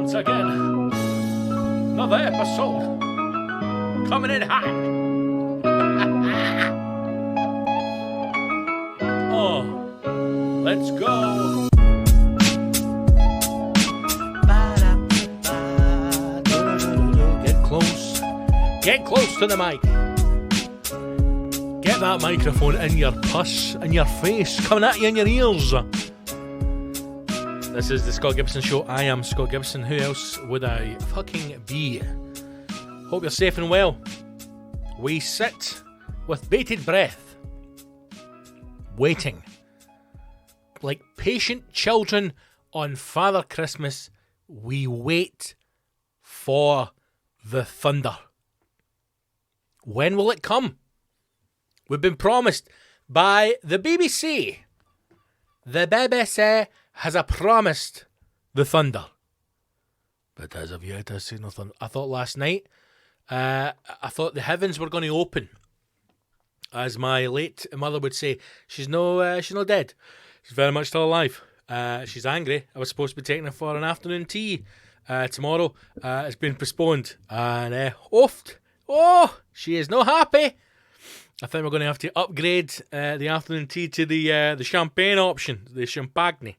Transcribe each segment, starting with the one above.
once again. Another episode coming in hot. Oh, let's go. Get close. Get close to the mic. Get that microphone in your puss, in your face, coming at you in your ears. This is the Scott Gibson Show. I am Scott Gibson. Who else would I fucking be? Hope you're safe and well. We sit with bated breath, waiting, like patient children on Father Christmas. We wait for the thunder. When will it come? We've been promised by the BBC. The BBC has promised the thunder. But as of yet, I've seen nothing. I thought last night, I thought the heavens were going to open. As my late mother would say, she's no dead. She's very much still alive. She's angry. I was supposed to be taking her for an afternoon tea tomorrow. It's been postponed. And she is not happy. I think we're going to have to upgrade the afternoon tea to the champagne option, the champagne.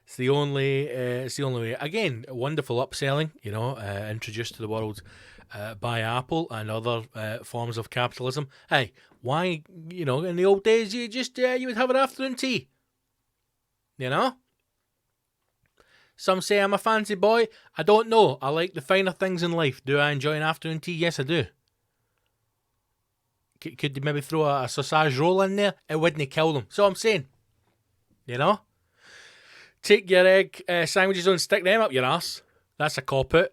It's the only way. Again, wonderful upselling, introduced to the world by Apple and other forms of capitalism. Hey, why, in the old days, you would have an afternoon tea. Some say I'm a fancy boy. I don't know. I like the finer things in life. Do I enjoy an afternoon tea? Yes, I do. Could you maybe throw a sausage roll in there? It wouldn't kill them. So I'm saying, take your egg sandwiches and stick them up your arse. That's a cop-out.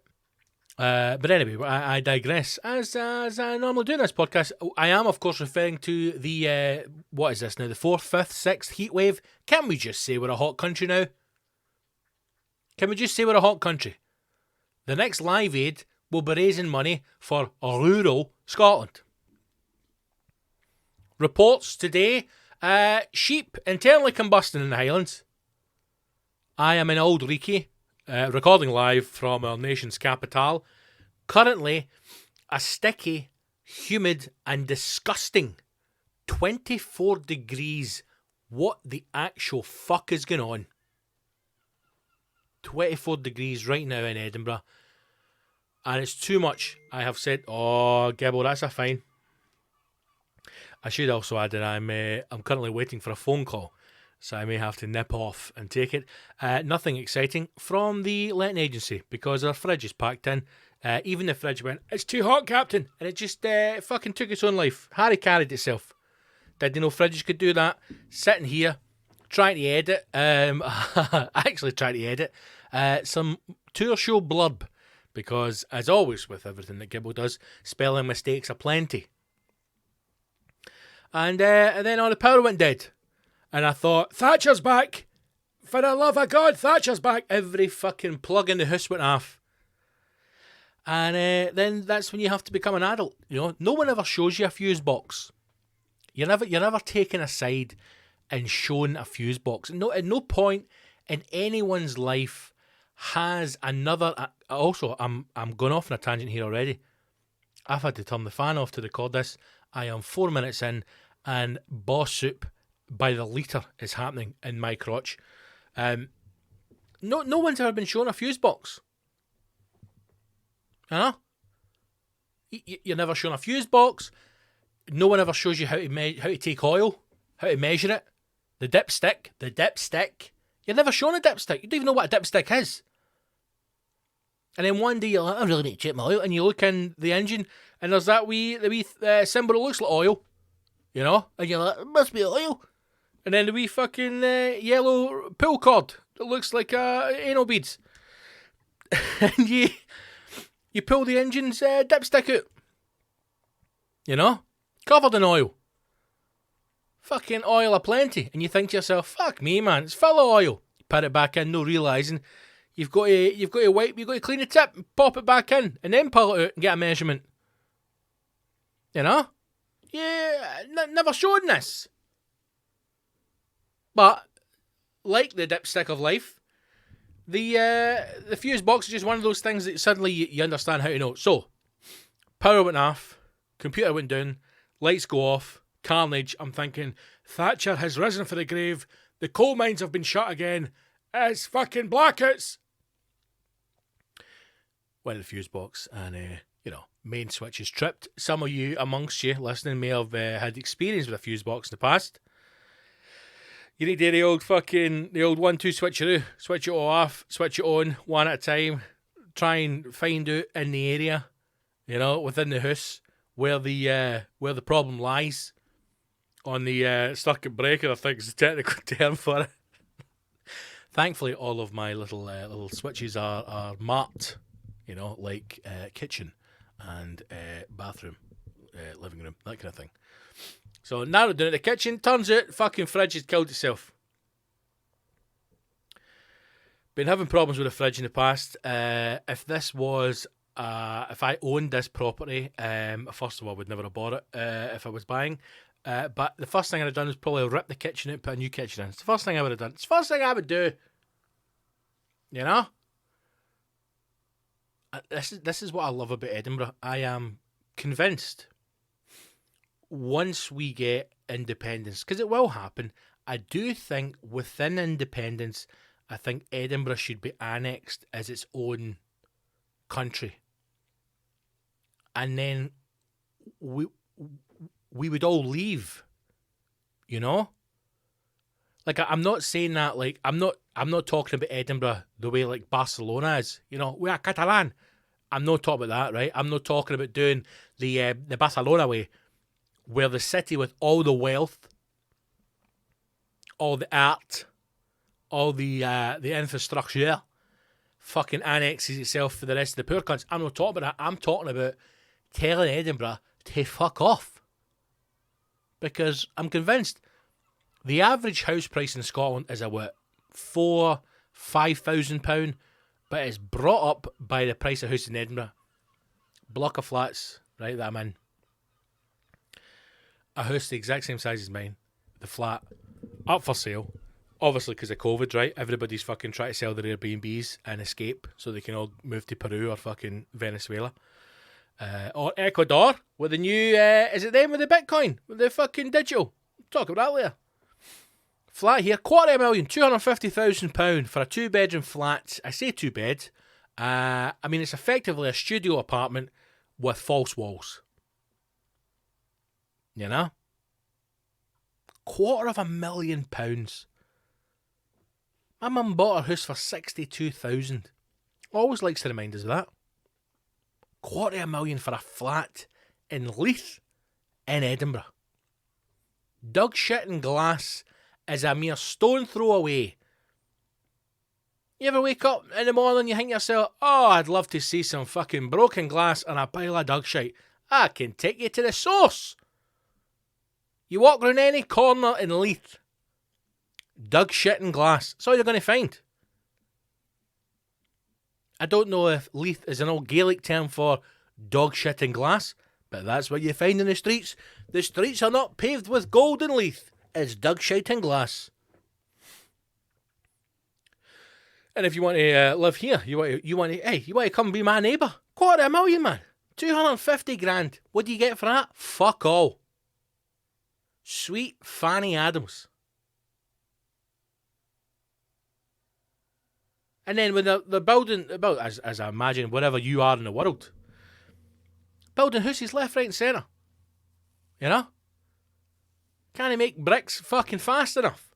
But anyway, I digress. As I normally do in this podcast, I am, of course, referring to the, what is this now, the 4th, 5th, 6th heat wave. Can't we just say we're a hot country now? Can we just say we're a hot country? The next Live Aid will be raising money for rural Scotland. Reports today, sheep internally combusting in the Highlands. I am in Old Reekie, recording live from our nation's capital. Currently, a sticky, humid and disgusting 24 degrees. What the actual fuck is going on? 24 degrees right now in Edinburgh. And it's too much. I have said, Gibble, that's a fine. I should also add that I'm currently waiting for a phone call. So I may have to nip off and take it. Nothing exciting from the letting agency because our fridge is packed in. Even the fridge went, "It's too hot, Captain." And it just fucking took its own life. Harry carried itself. Did you know fridges could do that? Sitting here, trying to edit. Actually trying to edit some tour show blurb. Because, as always with everything that Gibble does, spelling mistakes are plenty. And then all the power went dead. And I thought, Thatcher's back. For the love of God, Thatcher's back. Every fucking plug in the house went off. And then that's when you have to become an adult. No one ever shows you a fuse box. You're never taken aside and shown a fuse box. At no point in anyone's life has another. Also, I'm going off on a tangent here already. I've had to turn the fan off to record this. I am 4 minutes in, and boss soup by the litre is happening in my crotch. No one's ever been shown a fuse box. You're never shown a fuse box. No one ever shows you how to take oil, how to measure it. The dipstick. You're never shown a dipstick. You don't even know what a dipstick is. And then one day you're like, I really need to check my oil, and you look in the engine, and there's that wee symbol that looks like oil, and you're like, it must be oil. And then the wee fucking yellow pull cord that looks like anal beads. And you pull the engine's dipstick out. Covered in oil. Fucking oil aplenty. And you think to yourself, fuck me, man, it's full of oil. You put it back in, no realising you've got to clean the tip and pop it back in, and then pull it out and get a measurement. Yeah, never shown this. But like the dipstick of life, The fuse box is just one of those things that suddenly you understand how to know. So, power went off, computer went down, lights go off, carnage. I'm thinking, Thatcher has risen for the grave, the coal mines have been shut again, it's fucking blackouts. Went to the fuse box and, main switch is tripped. Some of you amongst you listening may have had experience with a fuse box in the past. You need to do the old 1-2 switcheroo. Switch it all off, switch it on, one at a time. Try and find out in the area, within the house, where the problem lies. On the circuit breaker, I think is the technical term for it. Thankfully, all of my little switches are marked, like kitchen and bathroom, living room, that kind of thing. So narrowed down at the kitchen. Turns out, fucking fridge has killed itself. Been having problems with the fridge in the past. If I owned this property, first of all, I would never have bought it if I was buying. But the first thing I'd have done is probably rip the kitchen out, put a new kitchen in. It's the first thing I would have done. It's the first thing I would do. This is what I love about Edinburgh. I am convinced once we get independence, because it will happen, I do think within independence, I think Edinburgh should be annexed as its own country. And then we would all leave, Like, I'm not saying that, like, I'm not talking about Edinburgh the way, like, Barcelona is. We are Catalan. I'm not talking about that, right? I'm not talking about doing the Barcelona way, where the city with all the wealth, all the art, all the infrastructure, fucking annexes itself for the rest of the poor countries. I'm not talking about that. I'm talking about telling Edinburgh to fuck off. Because I'm convinced the average house price in Scotland is about £5,000, but it's brought up by the price of house in Edinburgh. Block of flats, right, that I'm in. A house the exact same size as mine, the flat, up for sale. Obviously, because of COVID, right? Everybody's fucking trying to sell their Airbnbs and escape so they can all move to Peru or fucking Venezuela. Or Ecuador with the new, is it them with the Bitcoin? With the fucking digital? Talk about that later. Flat here, £250,000, £250,000 for a 2-bedroom flat. I say 2-bed. I mean, it's effectively a studio apartment with false walls. £250,000. My mum bought her house for 62,000. Always likes to remind us of that. £250,000 for a flat in Leith, in Edinburgh. Dug shit and glass is a mere stone throw away. You ever wake up in the morning and you think to yourself, oh, I'd love to see some fucking broken glass and a pile of dug shit. I can take you to the source. You walk around any corner in Leith, dug shit and glass. That's all you're going to find. I don't know if Leith is an old Gaelic term for dog shit and glass, but that's what you find in the streets. The streets are not paved with gold in Leith. It's dug shit and glass. And if you want to live here, you want to come be my neighbour. £250,000, man. 250 grand. What do you get for that? Fuck all. Sweet Fanny Adams. And then when they're building, as I imagine, wherever you are in the world, building houses left, right and centre. Can't make bricks fucking fast enough.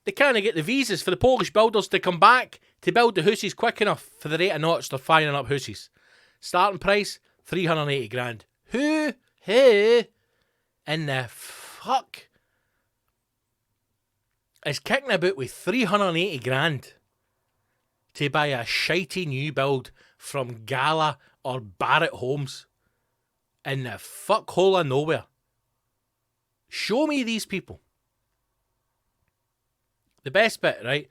They can't get the visas for the Polish builders to come back to build the houses quick enough for the rate of knots they're firing up houses. Starting price, 380 grand. Who in the fuck is kicking about with 380 grand to buy a shitey new build from Gala or Barrett Homes in the fuckhole of nowhere? Show me these people. The best bit, right?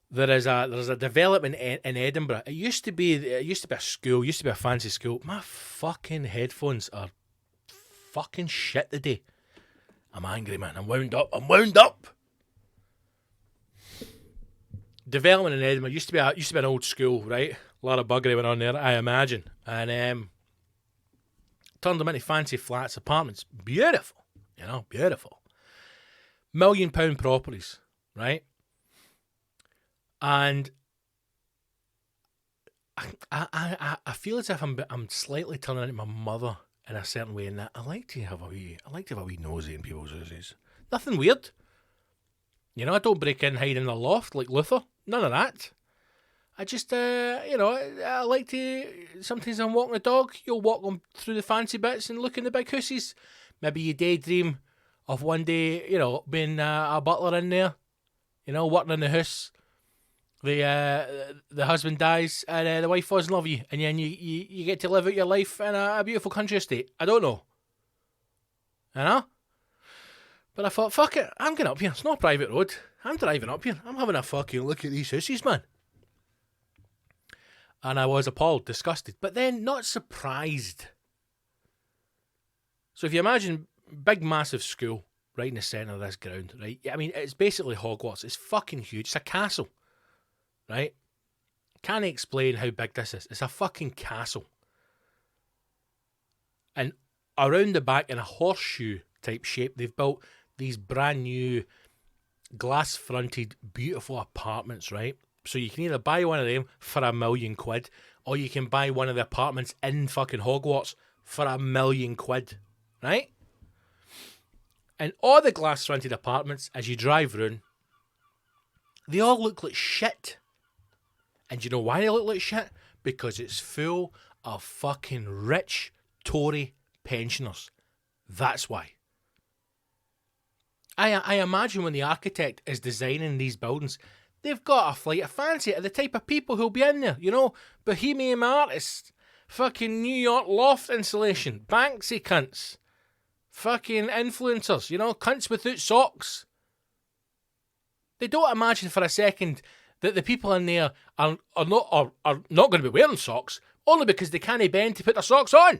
There's a development in Edinburgh. It used to be a school, used to be a fancy school. My fucking headphones are fucking shit today. I'm angry, man. I'm wound up. development in Edinburgh used to be an old school, right? A lot of buggery went on there, I imagine. And turned them into fancy flats, apartments. Beautiful, beautiful. £1 million properties, right? And I feel as if I'm slightly turning into my mother in a certain way, in that I like to have a wee nosy in people's houses. Nothing weird. I don't break in, hide in the loft like Luther. None of that. I just, I like to, sometimes I'm walking the dog, you'll walk them through the fancy bits and look in the big hooses. Maybe you daydream of one day, being a butler in there, working in the house. The husband dies and the wife falls in love with you, and then you get to live out your life in a beautiful country estate. I don't know. But I thought, fuck it, I'm going up here. It's not a private road. I'm driving up here. I'm having a fucking look at these houses, man. And I was appalled, disgusted, but then not surprised. So if you imagine big, massive school right in the centre of this ground, right? I mean, it's basically Hogwarts. It's fucking huge. It's a castle. Right? Can't explain how big this is. It's a fucking castle. And around the back, in a horseshoe type shape, they've built these brand new glass fronted beautiful apartments, right? So you can either buy one of them for £1 million, or you can buy one of the apartments in fucking Hogwarts for £1 million, right? And all the glass fronted apartments, as you drive round, they all look like shit. And you know why they look like shit? Because it's full of fucking rich Tory pensioners. That's why. I imagine when the architect is designing these buildings, they've got a flight of fancy to the type of people who'll be in there. Bohemian artists, fucking New York loft insulation, Banksy cunts, fucking influencers, cunts without socks. They don't imagine for a second that the people in there are not going to be wearing socks, only because they can't bend to put their socks on.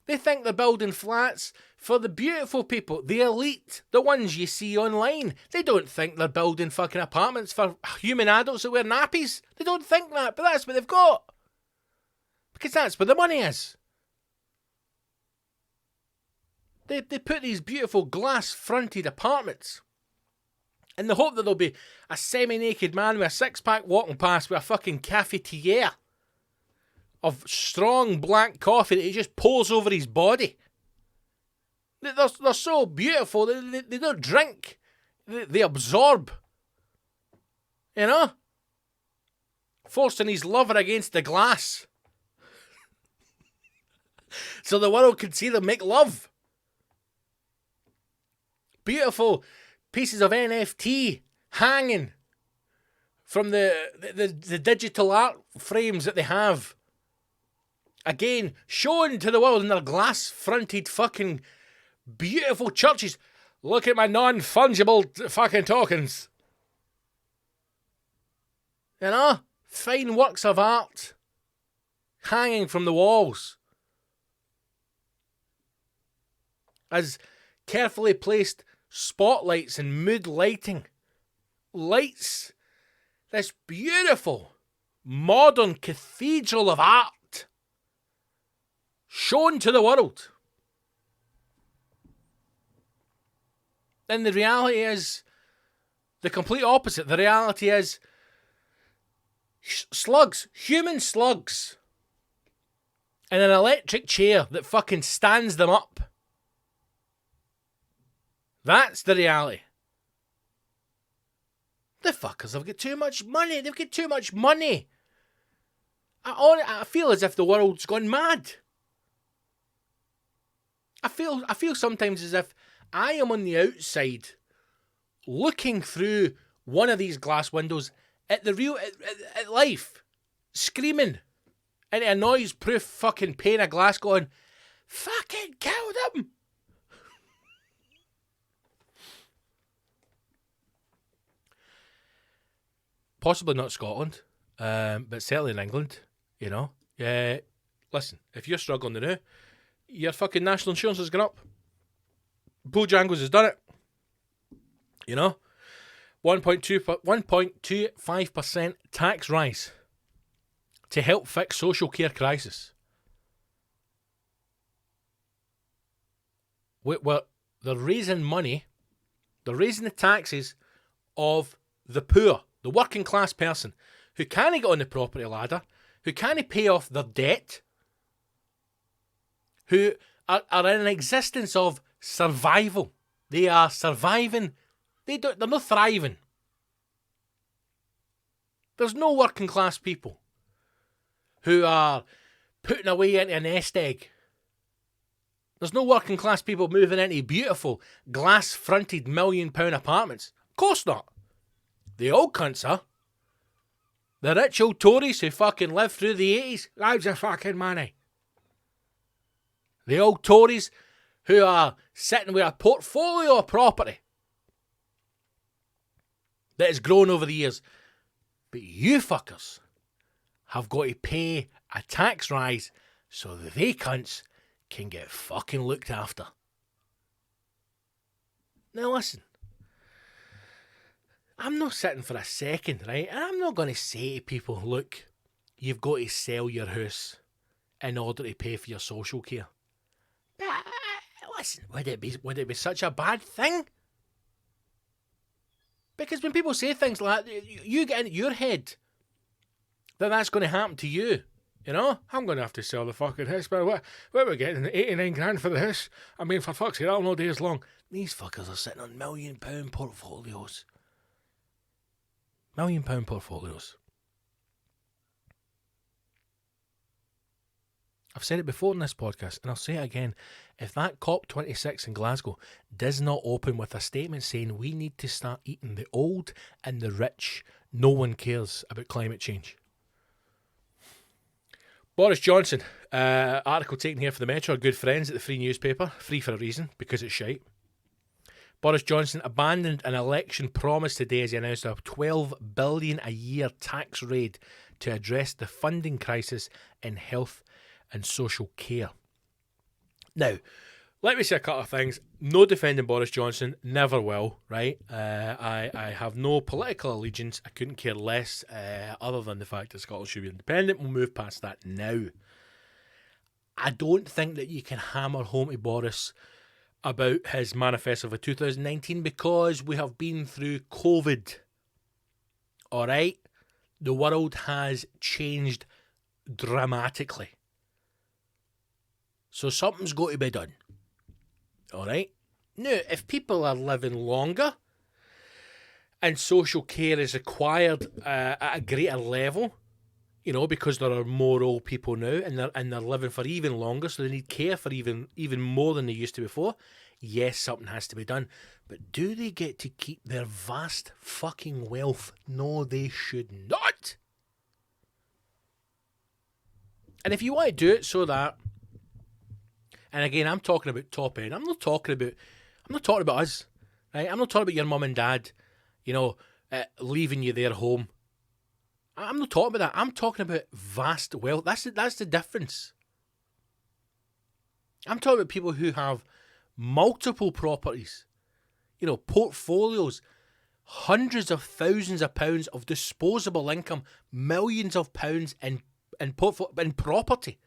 They think they're building flats for the beautiful people, the elite, the ones you see online. They don't think they're building fucking apartments for human adults that wear nappies. They don't think that, but that's what they've got. Because that's where the money is. They put these beautiful glass-fronted apartments in the hope that there'll be a semi-naked man with a six-pack walking past with a fucking cafetiere of strong black coffee that he just pours over his body. They're so beautiful. They don't drink. They absorb. Forcing his lover against the glass. So the world can see them make love. Beautiful pieces of NFT hanging from the digital art frames that they have. Again, shown to the world in their glass-fronted fucking beautiful churches. Look at my non-fungible fucking tokens. Fine works of art hanging from the walls. As carefully placed spotlights and mood lighting lights this beautiful modern cathedral of art shown to the world. And the reality is the complete opposite. The reality is slugs, human slugs, in an electric chair that fucking stands them up. That's the reality. The fuckers have got too much money. They've got too much money. I feel as if the world's gone mad. I feel sometimes as if I am on the outside looking through one of these glass windows at the real at life, screaming into a noise-proof fucking pane of glass going, fucking kill them! Possibly not Scotland, but certainly in England, listen, if you're struggling now, your fucking national insurance has gone up. Bojangles has done it. 1.25% tax rise to help fix social care crisis. They're raising money, they're raising the taxes of the poor, the working class person, who can't get on the property ladder, who can't pay off their debt, who are in an existence of survival. They are surviving. They're not thriving. There's no working class people who are putting away into a nest egg. There's no working class people moving into beautiful glass-fronted £1 million apartments. Of course not. The old cunts are. The rich old Tories who fucking lived through the 80s. Loads of fucking money. The old Tories who are sitting with a portfolio of property that has grown over the years. But you fuckers have got to pay a tax rise so that they cunts can get fucking looked after. Now listen, I'm not sitting for a second, right? And I'm not going to say to people, look, you've got to sell your house in order to pay for your social care. Listen, would it be such a bad thing? Because when people say things like that, you get in your head that that's going to happen to you. You know, I'm going to have to sell the fucking house, but what we're getting 89 grand for the house. I mean, for fuck's sake, that'll no days long. These fuckers are sitting on £1 million portfolios. £1 million portfolios. I've said it before in this podcast, and I'll say it again. If that COP26 in Glasgow does not open with a statement saying we need to start eating the old and the rich, no one cares about climate change. Boris Johnson, article taken here for the Metro, good friends at the Free newspaper, free for a reason, because it's shite. Boris Johnson abandoned an election promise today as he announced a $12 billion a year tax raid to address the funding crisis in health and social care. Now, let me say a couple of things. No defending Boris Johnson, never will, right? I have no political allegiance. I couldn't care less, other than the fact that Scotland should be independent. We'll move past that now. I don't think that you can hammer home to Boris about his manifesto for 2019 because we have been through COVID. All right? The world has changed dramatically. So something's got to be done. All right? Now, if people are living longer and social care is acquired at a greater level, you know, because there are more old people now and they're living for even longer, so they need care for even more than they used to before, yes, something has to be done. But do they get to keep their vast fucking wealth? No, they should not. And if you want to do it so that, and again, I'm talking about top end. I'm not talking about us, right? I'm not talking about your mum and dad, you know, leaving you their home. I'm not talking about that. I'm talking about vast wealth. That's the difference. I'm talking about people who have multiple properties, you know, portfolios, hundreds of thousands of pounds of disposable income, millions of pounds in property.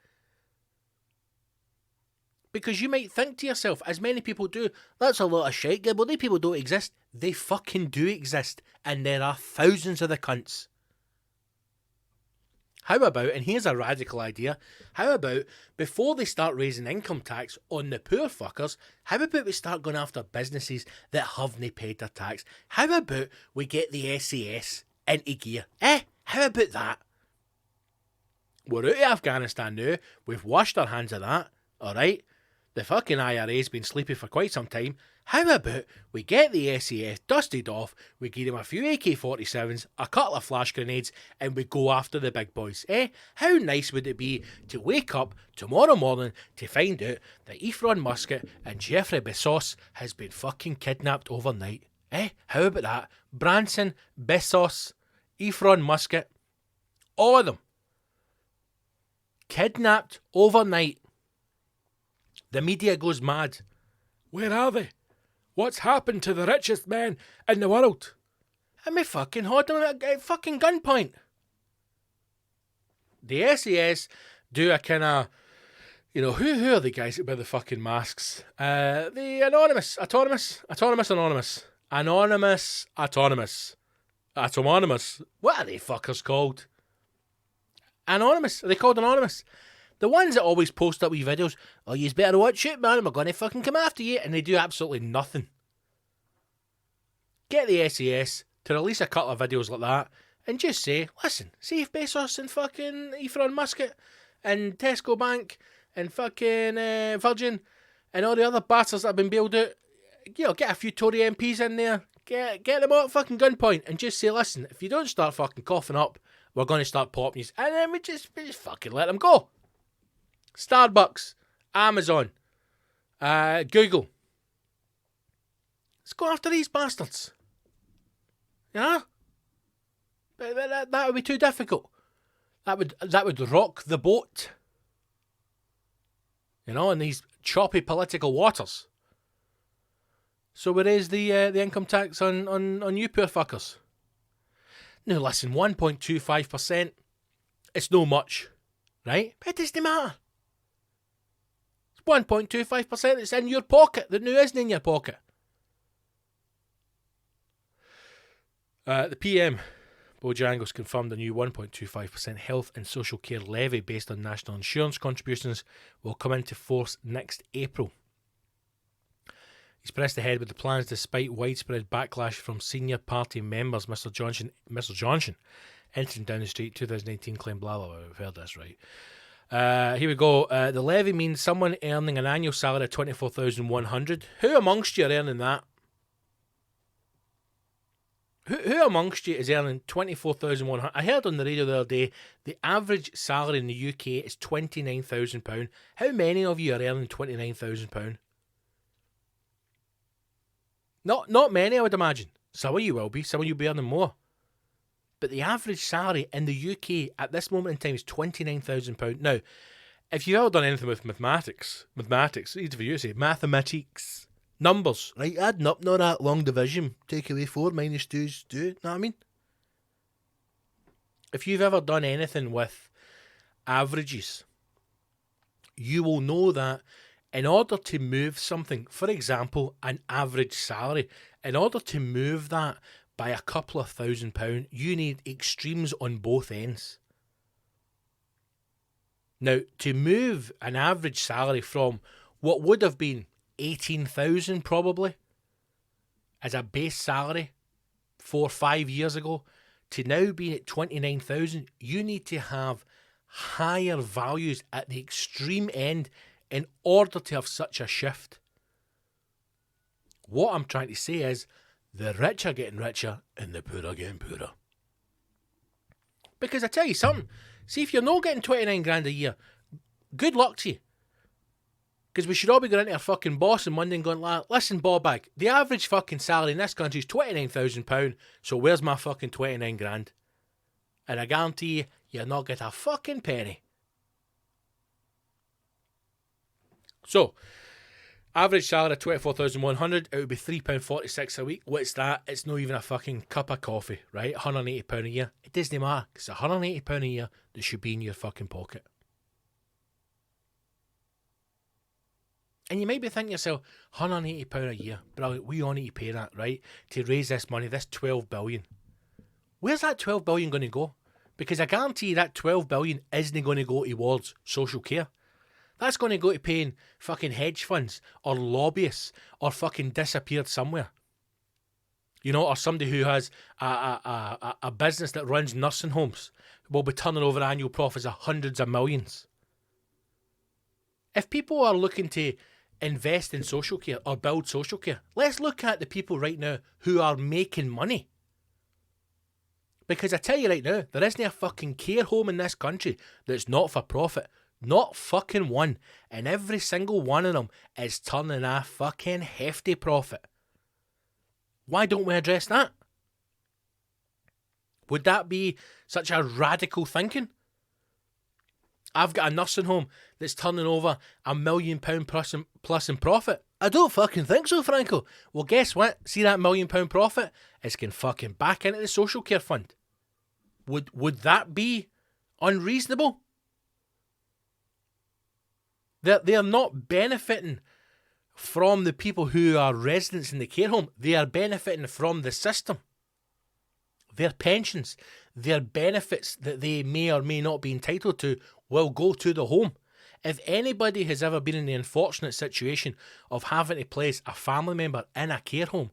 Because you might think to yourself, as many people do, that's a lot of shite. Well, these people don't exist. They fucking do exist. And there are thousands of the cunts. How about, and here's a radical idea, how about, before they start raising income tax on the poor fuckers, how about we start going after businesses that haven't paid their tax? How about we get the S.A.S. into gear? How about that? We're out of Afghanistan now. We've washed our hands of that, alright? The fucking IRA's been sleepy for quite some time. How about we get the S.A.S. dusted off, we give them a few AK-47s, a couple of flash grenades, and we go after the big boys, How nice would it be to wake up tomorrow morning to find out that Elon Musk and Jeffrey Bezos has been fucking kidnapped overnight, How about that? Branson, Bezos, Elon Musk, all of them, kidnapped overnight. The media goes mad. Where are they? What's happened to the richest men in the world? and me fucking hold them at fucking gunpoint. The S.A.S. do a kind of, you know, who are the guys that wear the fucking masks? The Autonomous. What are they fuckers called? Anonymous. Are they called Anonymous? The ones that always post up wee videos, oh, you better watch it, man, we're going to fucking come after you, and they do absolutely nothing. Get the S.A.S. to release a couple of videos like that, and just say, listen, see if Bezos and fucking Elon Musk and Tesco Bank and fucking Virgin and all the other bastards that have been bailed out, you know, get a few Tory MPs in there, get them all at fucking gunpoint, and just say, listen, if you don't start fucking coughing up, we're going to start popping you, and then we just fucking let them go. Starbucks, Amazon, Google. Let's go after these bastards. Yeah? But that would be too difficult. That would rock the boat. You know, in these choppy political waters. So where is the income tax on you poor fuckers? Now listen, 1.25%, it's no much, right? But it doesn't matter. It's 1.25% that's in your pocket that now isn't in your pocket. The PM, Bojangles, confirmed a new 1.25% health and social care levy based on national insurance contributions will come into force next April. He's pressed ahead with the plans despite widespread backlash from senior party members. Mr. Johnson entering down the street 2018 claimed blah blah blah. We've heard this, right? Here we go. The levy means someone earning an annual salary of $24,100. Who amongst you are earning that? Who amongst you is earning $24,100? I heard on the radio the other day the average salary in the UK is £29,000. How many of you are earning £29,000? Not many, I would imagine. Some of you will be. Some of you will be earning more. But the average salary in the UK at this moment in time is £29,000. Now, if you've ever done anything with mathematics, easy for you to say, mathematics, numbers, right? Adding up, not that long division. Take away 4 minus 2 is 2. Know what I mean? If you've ever done anything with averages, you will know that in order to move something, for example, an average salary, in order to move that by a couple of £1,000, you need extremes on both ends. Now, to move an average salary from what would have been 18,000 probably as a base salary 4 or 5 years ago to now being at 29,000, you need to have higher values at the extreme end in order to have such a shift. What I'm trying to say is the rich are getting richer and the poor are getting poorer. Because I tell you something, see, if you're not getting 29 grand a year, good luck to you. Because we should all be going into our fucking boss on Monday and going, listen, Bobbag, the average fucking salary in this country is £29,000, so where's my fucking 29 grand? And I guarantee you, you'll not get a fucking penny. So, average salary of 24,100, it would be £3.46 a week. What's that? It's not even a fucking cup of coffee, right? £180 a year. It doesn't matter, because it's £180 a year that should be in your fucking pocket. And you might be thinking to yourself, £180 a year, brilliant, we all need to pay that, right? To raise this money, this $12 billion. Where's that $12 billion going to go? Because I guarantee you that $12 billion isn't going to go towards social care. That's going to go to paying fucking hedge funds or lobbyists or fucking disappeared somewhere. You know, or somebody who has a business that runs nursing homes will be turning over annual profits of hundreds of millions. If people are looking to invest in social care or build social care, let's look at the people right now who are making money. Because I tell you right now, there isn't a fucking care home in this country that's not for profit. Not fucking one. And every single one of them is turning a fucking hefty profit. Why don't we address that? Would that be such a radical thinking? I've got a nursing home that's turning over £1 million plus in profit. I don't fucking think so, Franco. Well, guess what? See that £1 million profit? It's going fucking back into the social care fund. Would that be unreasonable? They're not benefiting from the people who are residents in the care home. They are benefiting from the system. Their pensions, their benefits that they may or may not be entitled to will go to the home. If anybody has ever been in the unfortunate situation of having to place a family member in a care home,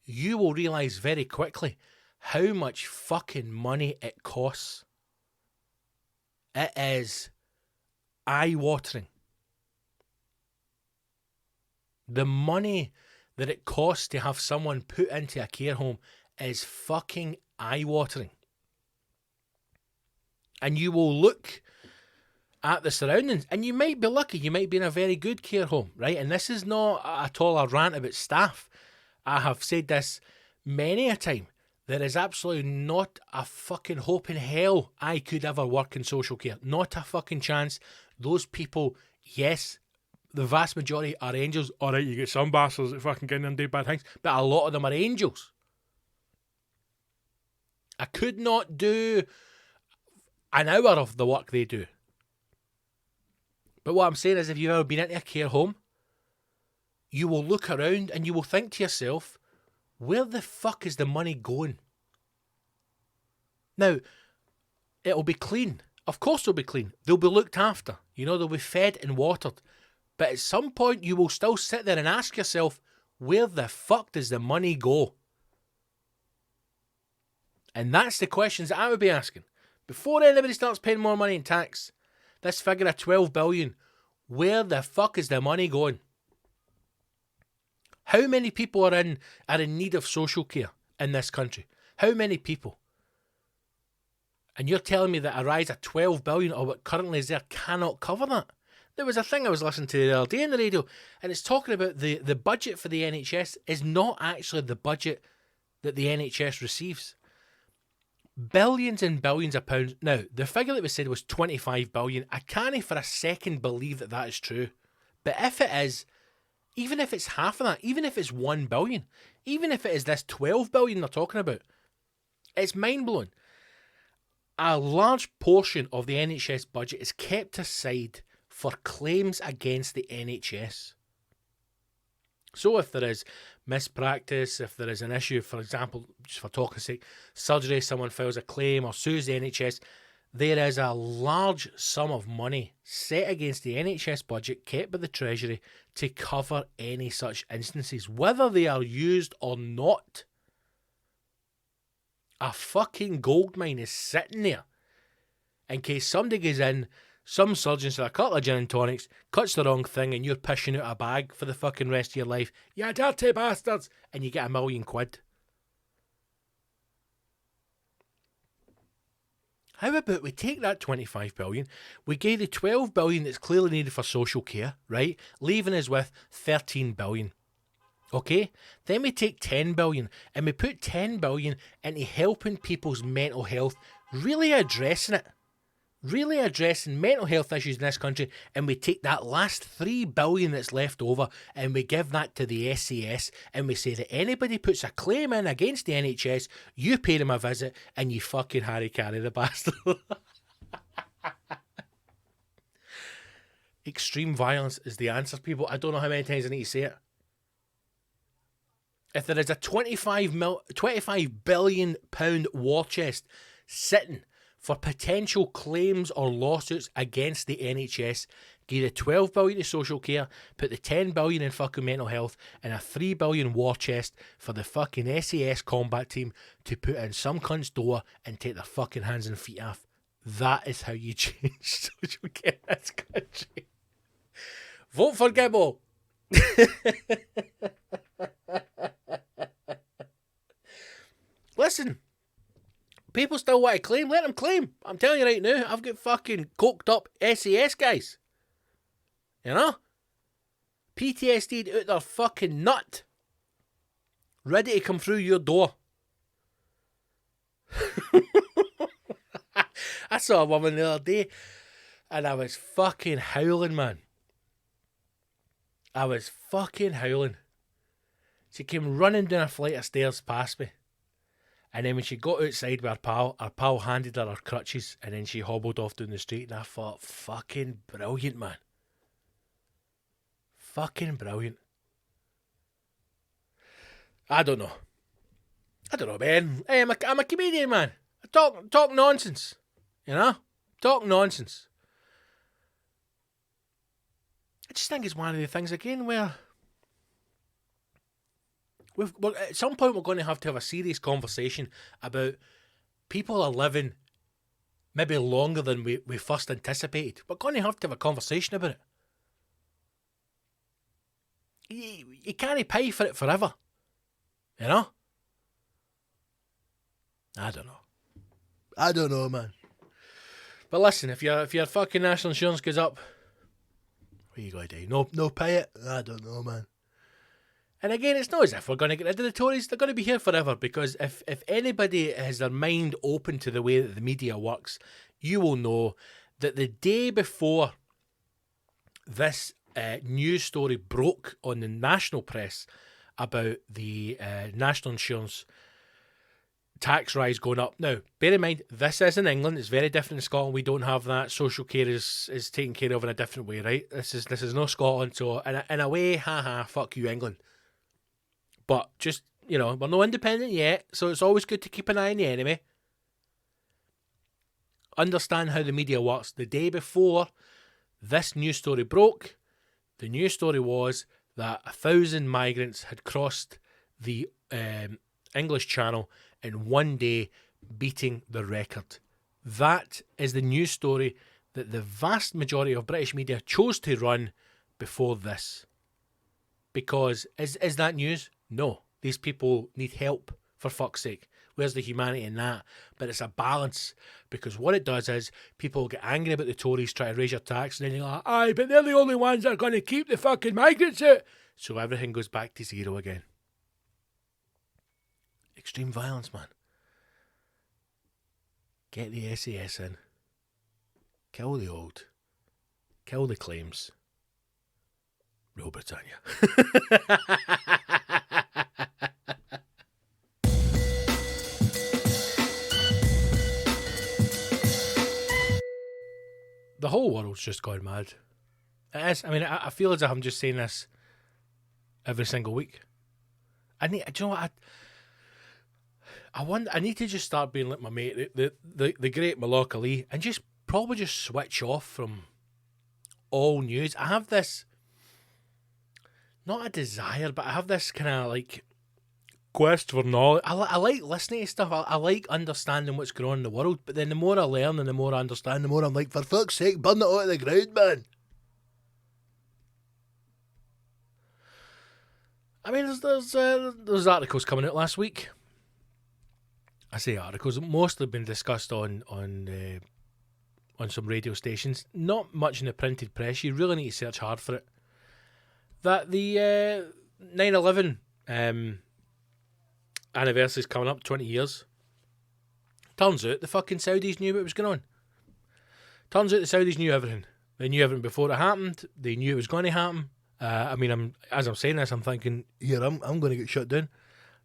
you will realise very quickly how much fucking money it costs. It is eye-watering. The money that it costs to have someone put into a care home is fucking eye-watering. And you will look at the surroundings, and you might be lucky, you might be in a very good care home, right? And this is not at all a rant about staff. I have said this many a time. There is absolutely not a fucking hope in hell I could ever work in social care. Not a fucking chance. Those people, yes, the vast majority are angels. Alright, you get some bastards that fucking get in and do bad things, but a lot of them are angels. I could not do an hour of the work they do. But what I'm saying is, if you've ever been into a care home, you will look around and you will think to yourself, where the fuck is the money going? Now, it'll be clean. Of course it'll be clean. They'll be looked after. You know, they'll be fed and watered. But at some point you will still sit there and ask yourself, where the fuck does the money go? And that's the questions that I would be asking. Before anybody starts paying more money in tax, this figure of 12 billion, where the fuck is the money going? How many people are in need of social care in this country? How many people? And you're telling me that a rise of 12 billion or what currently is there cannot cover that? There was a thing I was listening to the other day on the radio, and it's talking about the budget for the NHS is not actually the budget that the NHS receives. Billions and billions of pounds. Now, the figure that was said was 25 billion. I can't for a second believe that that is true. But if it is, even if it's half of that, even if it's 1 billion, even if it is this 12 billion they're talking about, it's mind-blowing. A large portion of the NHS budget is kept aside for claims against the NHS. So if there is mispractice, if there is an issue, for example, just for talking's sake, surgery, someone files a claim or sues the NHS, there is a large sum of money set against the NHS budget kept by the Treasury to cover any such instances, whether they are used or not. A fucking goldmine is sitting there in case somebody goes in, some surgeon says a couple of gin and tonics, cuts the wrong thing, and you're pishing out a bag for the fucking rest of your life. You dirty bastards! And you get £1 million. How about we take that 25 billion, we gave the 12 billion that's clearly needed for social care, right? Leaving us with 13 billion. Okay? Then we take 10 billion and we put 10 billion into helping people's mental health, really addressing mental health issues in this country, and we take that last 3 billion that's left over and we give that to the S.A.S. and we say that anybody puts a claim in against the NHS, you pay them a visit and you fucking Harry Carry the bastard. Extreme violence is the answer, people. I don't know how many times I need to say it. If there is a 25 billion pound war chest sitting for potential claims or lawsuits against the NHS, give the 12 billion to social care, put the 10 billion in fucking mental health, and a 3 billion war chest for the fucking S.A.S. combat team to put in some cunt's door and take their fucking hands and feet off. That is how you change social care in this country. Vote for Gibbo. Listen, people still want to claim, let them claim. I'm telling you right now, I've got fucking coked up S.A.S. guys. You know? PTSD'd out their fucking nut. Ready to come through your door. I saw a woman the other day. And I was fucking howling, man. I was fucking howling. She came running down a flight of stairs past me. And then when she got outside with her pal handed her crutches, and then she hobbled off down the street, and I thought, fucking brilliant, man. Fucking brilliant. I don't know, man. Hey, I'm a comedian, man. I talk nonsense. You know? Talk nonsense. I just think it's one of the things, again, where at some point we're going to have a serious conversation about people are living maybe longer than we first anticipated. We're going to have a conversation about it. You can't pay for it forever. You know? I don't know, man. But listen, if your fucking national insurance goes up, what are you going to do? No pay it? I don't know, man. And again, it's not as if we're going to get rid of the Tories. They're going to be here forever, because if anybody has their mind open to the way that the media works, you will know that the day before this news story broke on the national press about the national insurance tax rise going up. Now, bear in mind, this is in England. It's very different in Scotland. We don't have that. Social care is taken care of in a different way, right? This is no Scotland. So in a way, fuck you, England. But just, you know, we're no independent yet, so it's always good to keep an eye on the enemy. Understand how the media works. The day before this news story broke, the news story was that 1,000 migrants had crossed the English Channel in one day, beating the record. That is the news story that the vast majority of British media chose to run before this. Because, is that news? No. These people need help, for fuck's sake. Where's the humanity in that? But it's a balance, because what it does is people get angry about the Tories trying to raise your tax, and then you're like, aye, but they're the only ones that are going to keep the fucking migrants out. So everything goes back to zero again. Extreme violence, man. Get the S.A.S. in. Kill the old. Kill the claims. Rule Britannia. The whole world's just gone mad. It is. I mean, I feel as if I'm just saying this every single week. Do you know what? I need to just start being like my mate, the great Malak Ali, and probably just switch off from all news. I have this, not a desire, but I have this kind of like quest for knowledge. I like listening to stuff. I like understanding what's going on in the world. But then the more I learn and the more I understand, the more I'm like, for fuck's sake, burn it out of the ground, man. I mean, there's articles coming out last week. I say articles, mostly been discussed on some radio stations. Not much in the printed press. You really need to search hard for it. That the 9/11 anniversary is coming up, 20 years. Turns out the fucking Saudis knew what was going on. Turns out the Saudis knew everything. They knew everything before it happened. They knew it was going to happen. I mean, as I'm saying this, I'm thinking, I'm going to get shut down.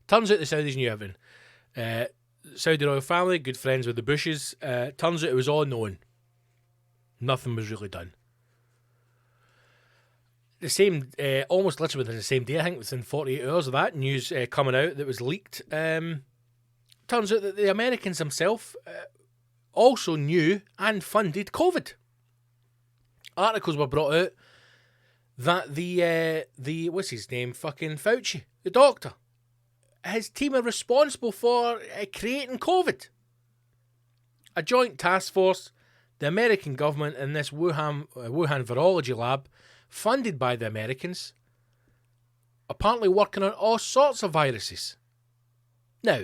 Turns out the Saudis knew everything. Saudi royal family, good friends with the Bushes. Turns out it was all known. Nothing was really done. The same, almost literally within the same day, I think within 48 hours of that news coming out that was leaked, turns out that the Americans themselves also knew and funded COVID. Articles were brought out that the what's his name, fucking Fauci, the doctor, his team are responsible for creating COVID. A joint task force, the American government and this Wuhan virology lab, funded by the Americans, apparently working on all sorts of viruses. Now,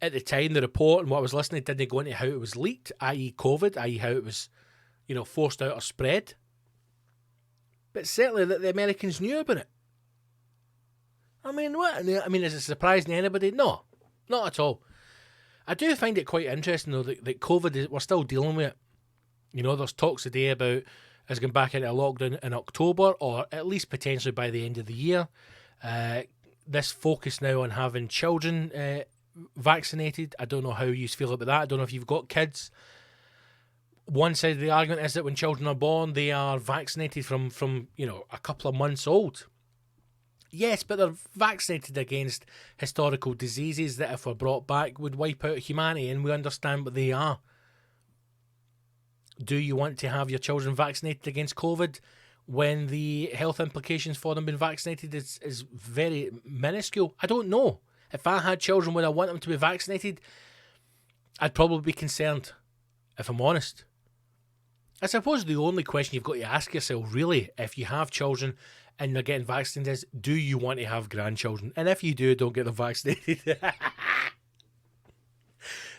at the time, the report and what I was listening didn't go into how it was leaked, i.e. COVID, i.e. how it was, forced out or spread. But certainly that the Americans knew about it. I mean, what? I mean, is it surprising to anybody? No, not at all. I do find it quite interesting, though, that COVID, we're still dealing with it. You know, there's talks today about us going back into a lockdown in October, or at least potentially by the end of the year. This focus now on having children vaccinated. I don't know how you feel about that. I don't know if you've got kids. One side of the argument is that when children are born, they are vaccinated from a couple of months old. Yes, but they're vaccinated against historical diseases that, if were brought back, would wipe out humanity, and we understand what they are. Do you want to have your children vaccinated against COVID when the health implications for them being vaccinated is very minuscule? I don't know. If I had children, would I want them to be vaccinated? I'd probably be concerned, if I'm honest. I suppose the only question you've got to ask yourself, really, if you have children and they're getting vaccinated, is, do you want to have grandchildren? And if you do, don't get them vaccinated.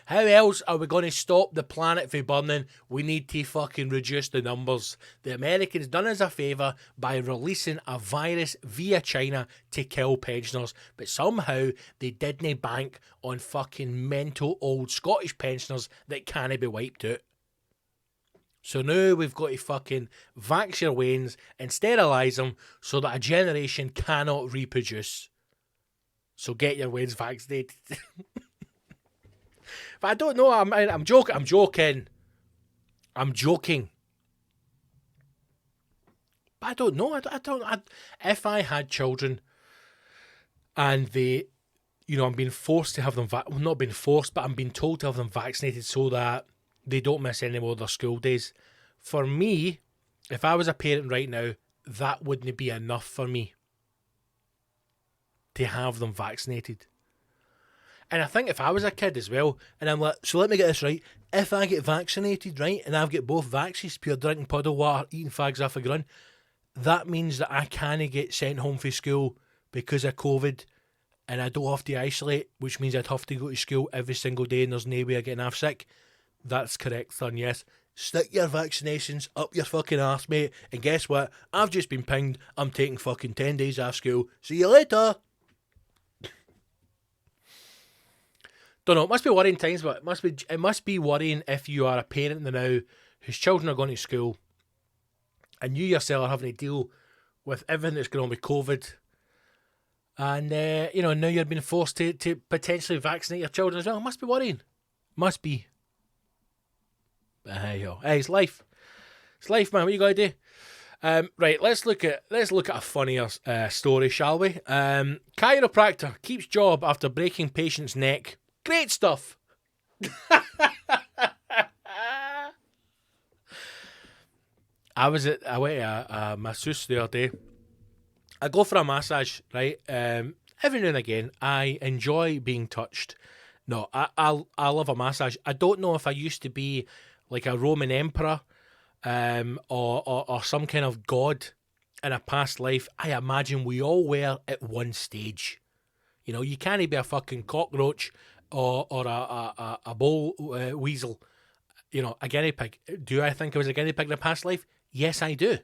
How else are we going to stop the planet from burning? We need to fucking reduce the numbers. The Americans done us a favour by releasing a virus via China to kill pensioners, but somehow they didn't bank on fucking mental old Scottish pensioners that can't be wiped out. So now we've got to fucking vax your wains and sterilise them so that a generation cannot reproduce. So get your wains vaccinated. But I don't know. I'm joking. But I don't know. If I had children and they, I'm being forced to have them, not being forced, but I'm being told to have them vaccinated so that they don't miss any more of their school days. For me, if I was a parent right now, that wouldn't be enough for me to have them vaccinated. And I think if I was a kid as well, and I'm like, so let me get this right, if I get vaccinated, right, and I've got both vaccines, pure drinking puddle water, eating fags off a grun, that means that I can't get sent home from school because of COVID, and I don't have to isolate, which means I'd have to go to school every single day and there's no way of getting half sick. That's correct, son, yes. Stick your vaccinations up your fucking arse, mate, and guess what? I've just been pinged. I'm taking fucking 10 days off school. See you later. Don't know, it must be worrying times, but it must be worrying if you are a parent now whose children are going to school and you yourself are having to deal with everything that's going on with COVID. And, now you're being forced to potentially vaccinate your children as well. It must be worrying. Must be. But hey, it's life. It's life, man. What you got to do? Right, let's look at a funnier story, shall we? Chiropractor keeps job after breaking patient's neck. Great stuff. I went to a masseuse the other day. I go for a massage, right? Every now and again, I enjoy being touched. No, I love a massage. I don't know if I used to be like a Roman emperor, or some kind of god in a past life. I imagine we all were at one stage. You can't be a fucking cockroach or a boll weasel. A guinea pig. Do I think I was a guinea pig in a past life? Yes, I do.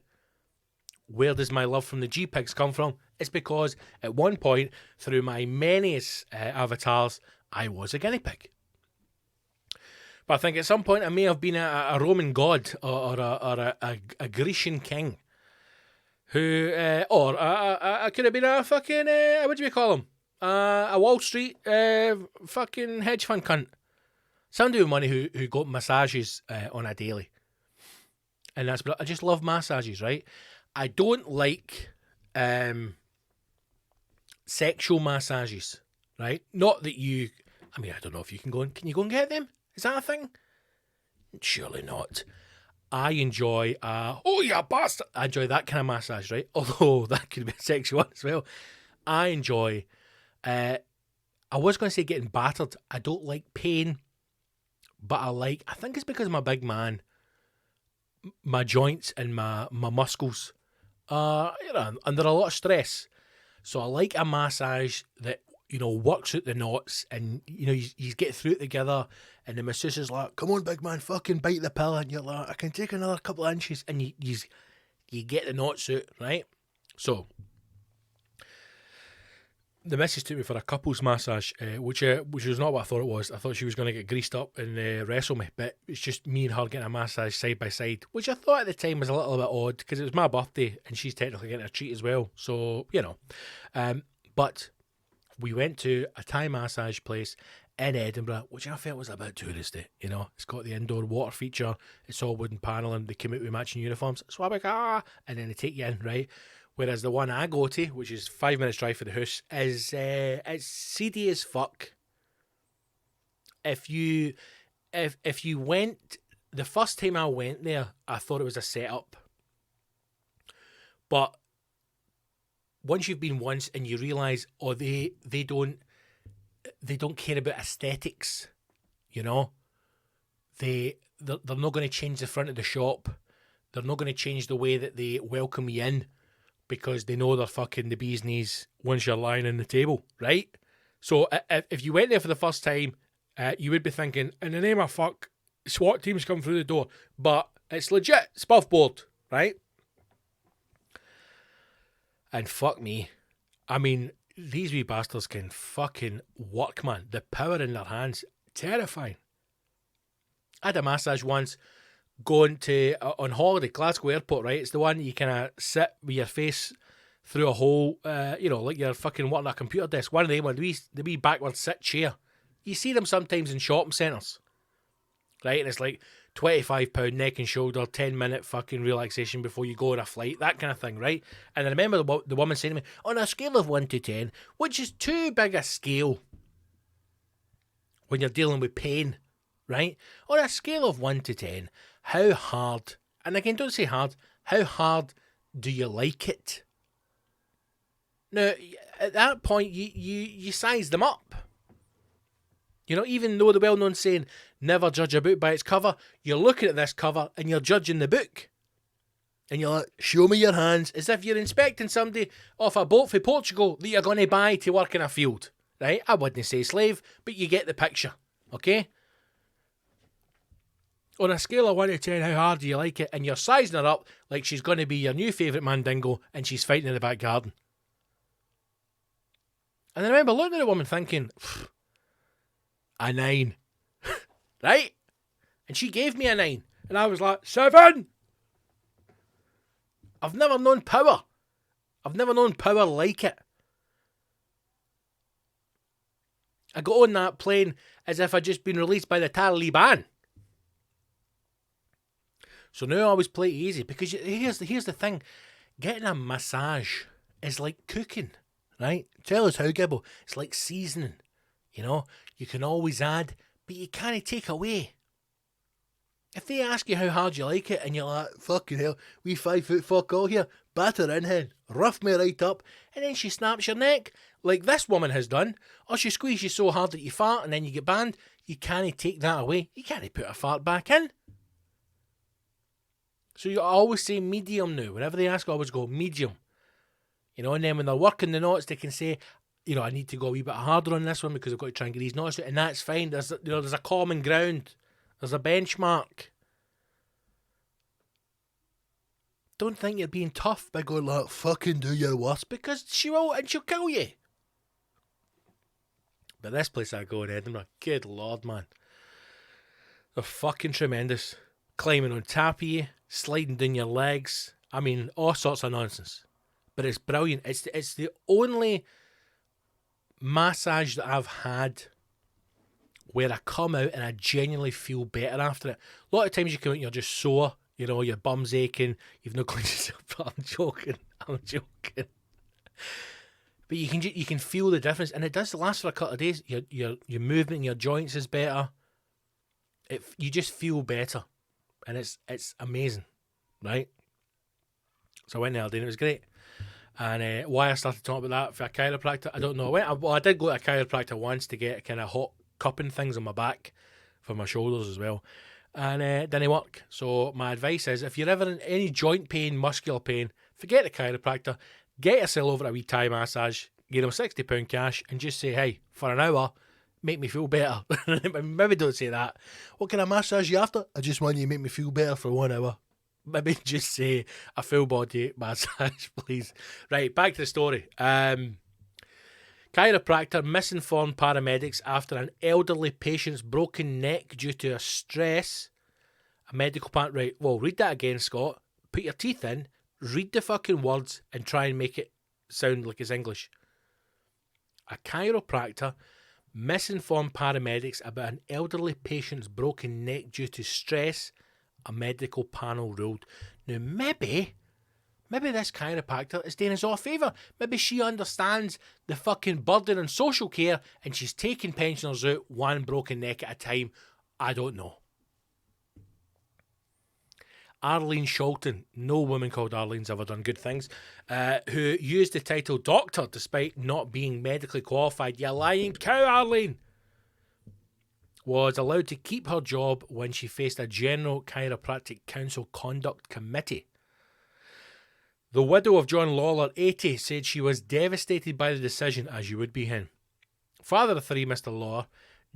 Where does my love from the G-pigs come from? It's because at one point, through my many avatars, I was a guinea pig. But I think at some point I may have been a Roman god or a Grecian king, who or I could have been a fucking what do we call him? A Wall Street fucking hedge fund cunt. Somebody with money who got massages on a daily, and that's. I just love massages, right? I don't like sexual massages, right? Not that you. I mean, I don't know if you can go and can you go and get them? Is that a thing? Surely not. I enjoy, oh yeah, bastard. I enjoy that kind of massage, right? Although that could be a sexual one as well. I enjoy, I was going to say getting battered. I don't like pain, but I think it's because I'm a big man. My joints and my muscles are under a lot of stress. So I like a massage that, works out the knots and, you get through it together and the masseuse is like, come on, big man, fucking bite the pill. And you're like, I can take another couple of inches and you get the knots out, right? So the missus took me for a couples massage, which was not what I thought it was. I thought she was going to get greased up and wrestle me, but it's just me and her getting a massage side by side, which I thought at the time was a little bit odd because it was my birthday and she's technically getting a treat as well. So, but we went to a Thai massage place in Edinburgh, which I felt was a bit touristy. It's got the indoor water feature, it's all wooden paneling, they come out with matching uniforms, so I'm like, and then they take you in, right? Whereas the one I go to, which is 5 minutes drive from the house, is it's seedy as fuck. If you went, the first time I went there, I thought it was a setup. But once you've been once and you realise, they don't care about aesthetics, they're not going to change the front of the shop. They're not going to change the way that they welcome you in, because they know they're fucking the bee's knees once you're lying on the table, right? So if you went there for the first time, you would be thinking, in the name of fuck, SWAT teams come through the door. But it's legit, it's above board, right? And fuck me. I mean, these wee bastards can fucking work, man. The power in their hands, terrifying. I had a massage once, going to on holiday, Glasgow Airport, right? It's the one you kind of sit with your face through a hole, like you're fucking working a computer desk. One of them, the wee backward sit chair. You see them sometimes in shopping centres, right? And it's like £25 neck and shoulder, 10-minute fucking relaxation before you go on a flight, that kind of thing, right? And I remember the woman saying to me, on a scale of 1 to 10, which is too big a scale when you're dealing with pain, right? On a scale of 1 to 10, how hard, and again, don't say hard, how hard do you like it? Now, at that point, you size them up. Even though the well-known saying, never judge a book by its cover, you're looking at this cover and you're judging the book. And you're like, show me your hands, as if you're inspecting somebody off a boat for Portugal that you're going to buy to work in a field, right? I wouldn't say slave, but you get the picture, okay? On a scale of 1 to 10, how hard do you like it? And you're sizing her up like she's going to be your new favourite mandingo and she's fighting in the back garden. And I remember looking at the woman thinking, a 9. Right? And she gave me a 9. And I was like, 7! I've never known power. I've never known power like it. I got on that plane as if I'd just been released by the Taliban. So now I always play it easy, because here's the thing. Getting a massage is like cooking, right? Tell us how, Gibbo. It's like seasoning. You can always add, but you can't take away. If they ask you how hard you like it and you're like, fucking hell, we 5 foot fuck all here, batter in hen, rough me right up, and then she snaps your neck, like this woman has done, or she squeezes you so hard that you fart and then you get banned, you can't take that away. You can't put a fart back in. So you always say medium now. Whenever they ask, I always go medium. And then when they're working the knots, they can say, I need to go a wee bit harder on this one because I've got to try and get these knots out, and that's fine. There's a common ground. There's a benchmark. Don't think you're being tough by going like, fucking do your worst, because she will, and she'll kill you. But this place I go in Edinburgh, good lord, man. They're fucking tremendous. Climbing on top of you, sliding down your legs. I mean, all sorts of nonsense. But it's brilliant. It's the only massage that I've had where I come out and I genuinely feel better after it. A lot of times you come out and you're just sore, your bum's aching, you've no cleaned yourself. I'm joking. But you can feel the difference, and it does last for a couple of days. Your movement in your joints is better. You just feel better, and it's amazing, right? So I went there and it was great. And why I started talking about that for a chiropractor, I don't know. I did go to a chiropractor once to get kind of hot cupping things on my back for my shoulders as well. And it didn't work. So my advice is, if you're ever in any joint pain, muscular pain, forget the chiropractor, get yourself over a wee Thai massage, give them £60 cash, and just say, hey, for an hour, make me feel better. Maybe don't say that. What kind of massage you after? I just want you to make me feel better for 1 hour. Maybe just say a full body massage, please. Right, back to the story. Chiropractor misinformed paramedics after an elderly patient's broken neck due to a stress. A medical part, right? Well, read that again, Scott. Put your teeth in, read the fucking words, and try and make it sound like it's English. A chiropractor misinformed paramedics about an elderly patient's broken neck due to stress, a medical panel ruled. Now, maybe this chiropractor is doing us all a favour. Maybe she understands the fucking burden on social care and she's taking pensioners out one broken neck at a time. I don't know. Arlene Sholton, no woman called Arlene's ever done good things, who used the title doctor despite not being medically qualified. You lying cow, Arlene! Was allowed to keep her job when she faced a General Chiropractic Council Conduct Committee. The widow of John Lawler, 80, said she was devastated by the decision, as you would be him. Father of three, Mr. Lawler,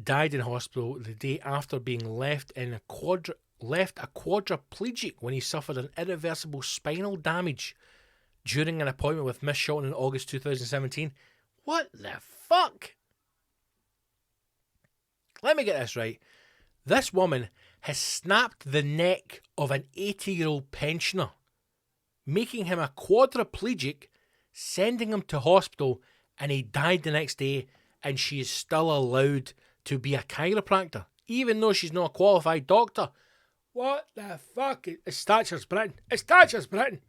died in hospital the day after being left a quadriplegic when he suffered an irreversible spinal damage during an appointment with Miss Sholton in August 2017. What the fuck? Let me get this right. This woman has snapped the neck of an 80-year-old pensioner, making him a quadriplegic, sending him to hospital, and he died the next day, and she is still allowed to be a chiropractor, even though she's not a qualified doctor. What the fuck? It's Thatcher's Britain. It's Thatcher's Britain.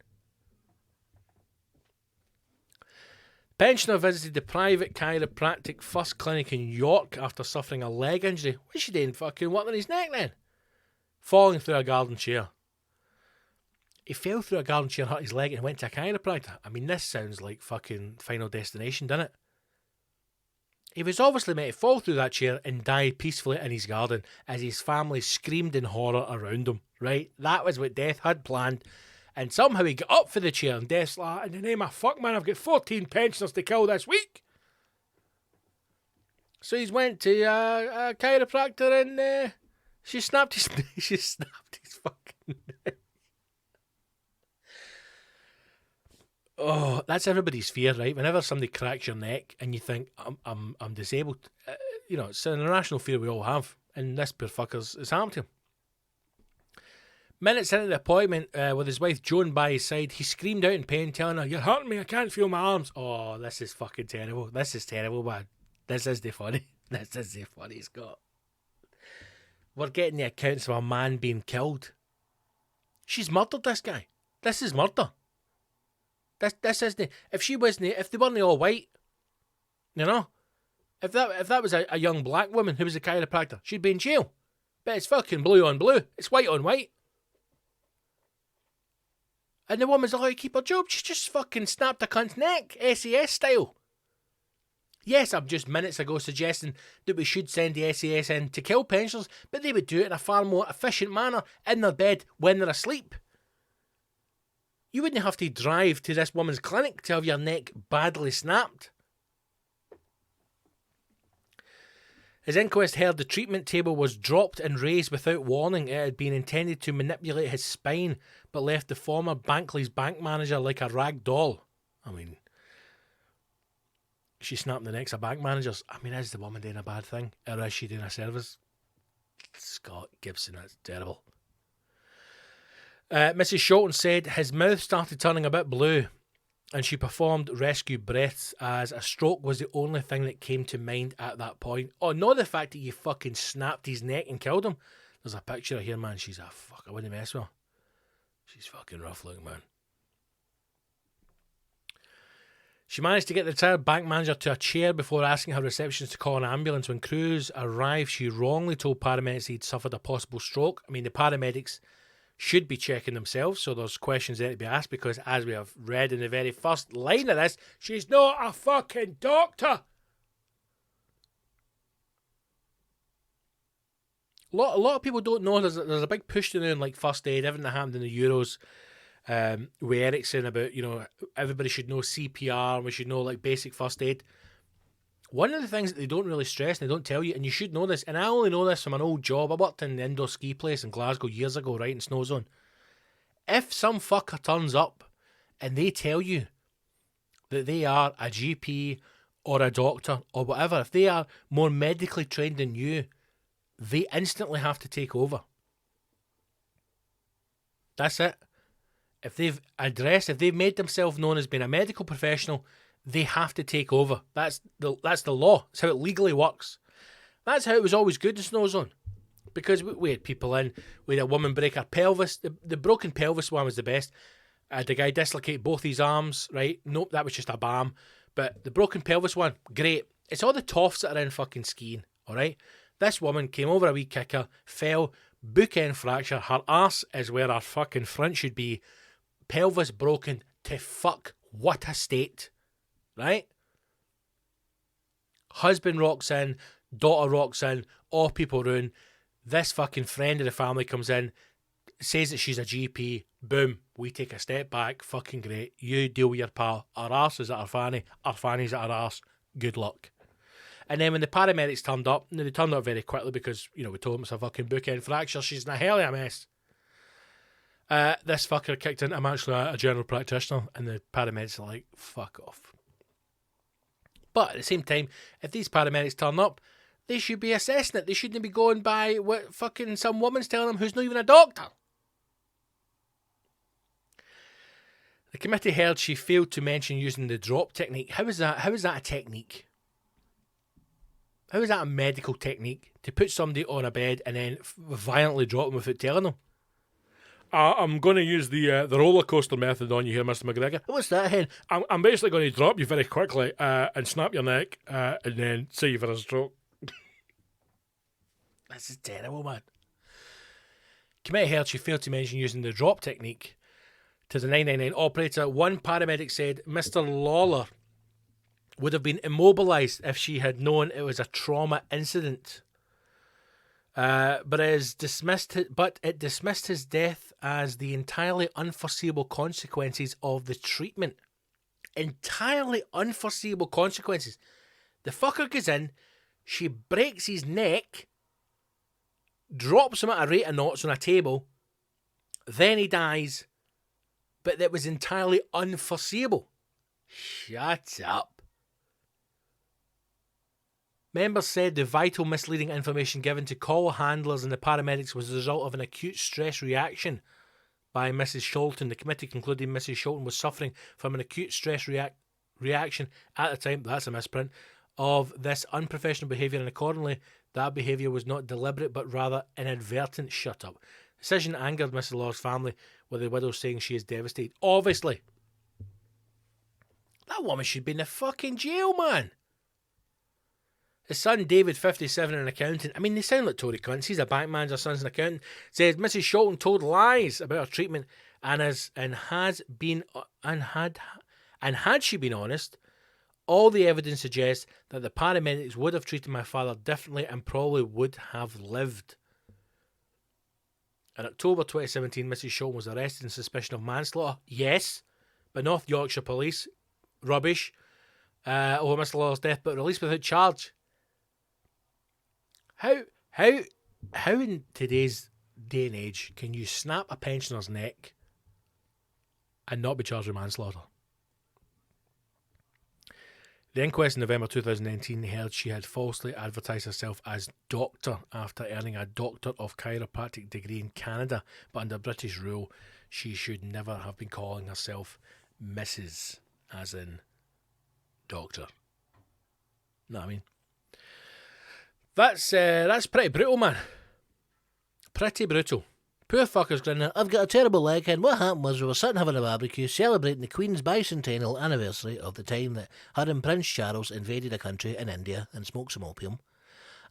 Pensioner visited the private chiropractic first clinic in York after suffering a leg injury. What's she doing? Fucking what on his neck then? Falling through a garden chair. He fell through a garden chair, hurt his leg, and went to a chiropractor. I mean, this sounds like fucking Final Destination, doesn't it? He was obviously meant to fall through that chair and die peacefully in his garden as his family screamed in horror around him, right? That was what Death had planned. And somehow he got up for the chair and Death's like, in the name of fuck, man, I've got 14 pensioners to kill this week. So he's went to a chiropractor and she snapped his fucking neck. Oh, that's everybody's fear, right? Whenever somebody cracks your neck and you think, I'm disabled, it's an irrational fear we all have. And this poor fucker's it's happened to him. Minutes into the appointment with his wife Joan by his side, he screamed out in pain, telling her, "You're hurting me, I can't feel my arms." Oh, this is fucking terrible. This is terrible, man. This is the funny. This is the funny, Scott. We're getting the accounts of a man being killed. She's murdered this guy. This is murder. This isn't. If they weren't all white, if that was a young black woman who was a chiropractor, she'd be in jail. But it's fucking blue on blue. It's white on white. And the woman's allowed to keep her job. She's just fucking snapped a cunt's neck, S.A.S. style. Yes, I'm just minutes ago suggesting that we should send the S.A.S. in to kill pensioners, but they would do it in a far more efficient manner in their bed when they're asleep. You wouldn't have to drive to this woman's clinic to have your neck badly snapped. His inquest heard the treatment table was dropped and raised without warning. It had been intended to manipulate his spine, but left the former Bankley's bank manager like a rag doll. I mean, she snapped the necks of bank managers. I mean, is the woman doing a bad thing? Or is she doing a service? Scott Gibson, that's terrible. Mrs. Sholton said his mouth started turning a bit blue and she performed rescue breaths as a stroke was the only thing that came to mind at that point. Oh, not the fact that you fucking snapped his neck and killed him. There's a picture here, man. She's a fuck. I wouldn't mess with her. She's fucking rough looking, man. She managed to get the retired bank manager to a chair before asking her receptionist to call an ambulance. When crews arrived, she wrongly told paramedics he'd suffered a possible stroke. I mean, the paramedics should be checking themselves, so there's questions there to be asked, because as we have read in the very first line of this, she's not a fucking doctor. A lot of people don't know there's a big push to do in like first aid, everything that happened in the Euros with Ericsson about, everybody should know CPR and we should know like basic first aid. One of the things that they don't really stress and they don't tell you, and you should know this, and I only know this from an old job. I worked in the indoor ski place in Glasgow years ago, right, in Snow Zone. If some fucker turns up and they tell you that they are a GP or a doctor or whatever, if they are more medically trained than you, they instantly have to take over. That's it. If they've made themselves known as being a medical professional, they have to take over. That's the law. That's how it legally works. That's how it was always good in Snow Zone. Because we had people in, we had a woman break her pelvis. The broken pelvis one was the best. The guy dislocated both his arms, right? Nope, that was just a balm. But the broken pelvis one, great. It's all the toffs that are in fucking skiing, all right? This woman came over a wee kicker, fell, bookend fracture. Her arse is where her fucking front should be. Pelvis broken to fuck. What a state, right? Husband rocks in, daughter rocks in, all people ruin. This fucking friend of the family comes in, says that she's a GP. Boom, we take a step back. Fucking great. You deal with your pal. Our arse is at our fanny's at our arse. Good luck. And then when the paramedics turned up, they turned up very quickly because, we told them it's a fucking bookend fracture. She's in a hell of a mess. This fucker kicked in. I'm actually a general practitioner, and the paramedics are like, fuck off. But at the same time, if these paramedics turn up, they should be assessing it. They shouldn't be going by what fucking some woman's telling them who's not even a doctor. The committee held she failed to mention using the drop technique. How is that a technique? How is that a medical technique? To put somebody on a bed and then violently drop them without telling them? I'm going to use the roller coaster method on you here, Mr. McGregor. What's that, Hen? I'm basically going to drop you very quickly and snap your neck and then say you for a stroke. This is terrible, man. Committee held she failed to mention using the drop technique. To the 999 operator, one paramedic said Mr. Lawler would have been immobilised if she had known it was a trauma incident. But it dismissed his death as the entirely unforeseeable consequences of the treatment. Entirely unforeseeable consequences. The fucker goes in, she breaks his neck, drops him at a rate of knots on a table, then he dies, but that was entirely unforeseeable. Shut up. Members said the vital misleading information given to call handlers and the paramedics was the result of an acute stress reaction by Mrs. Sholton. The committee concluded Mrs. Sholton was suffering from an acute stress reaction at the time, that's a misprint, of this unprofessional behaviour, and accordingly that behaviour was not deliberate but rather inadvertent. Shut up. The decision angered Mrs. Law's family, with the widow saying she is devastated. Obviously. That woman should be in the fucking jail, man. His son David, 57, an accountant. I mean, they sound like Tory cunts. He's a bank manager, son's an accountant. Says Mrs. Sholton told lies about her treatment and had she been honest, all the evidence suggests that the paramedics would have treated my father differently and probably would have lived. In October 2017, Mrs. Sholton was arrested on suspicion of manslaughter. Yes, by North Yorkshire Police. Rubbish. Over Mr. Lawler's death, but released without charge. How in today's day and age can you snap a pensioner's neck and not be charged with manslaughter? The inquest in November 2019 held she had falsely advertised herself as doctor after earning a Doctor of Chiropractic degree in Canada, but under British rule, she should never have been calling herself Mrs. as in doctor. Know what I mean? That's pretty brutal, man. Pretty brutal. Poor fucker's grinning. I've got a terrible leg, and what happened was we were sitting having a barbecue celebrating the Queen's bicentennial anniversary of the time that her and Prince Charles invaded a country in India and smoked some opium.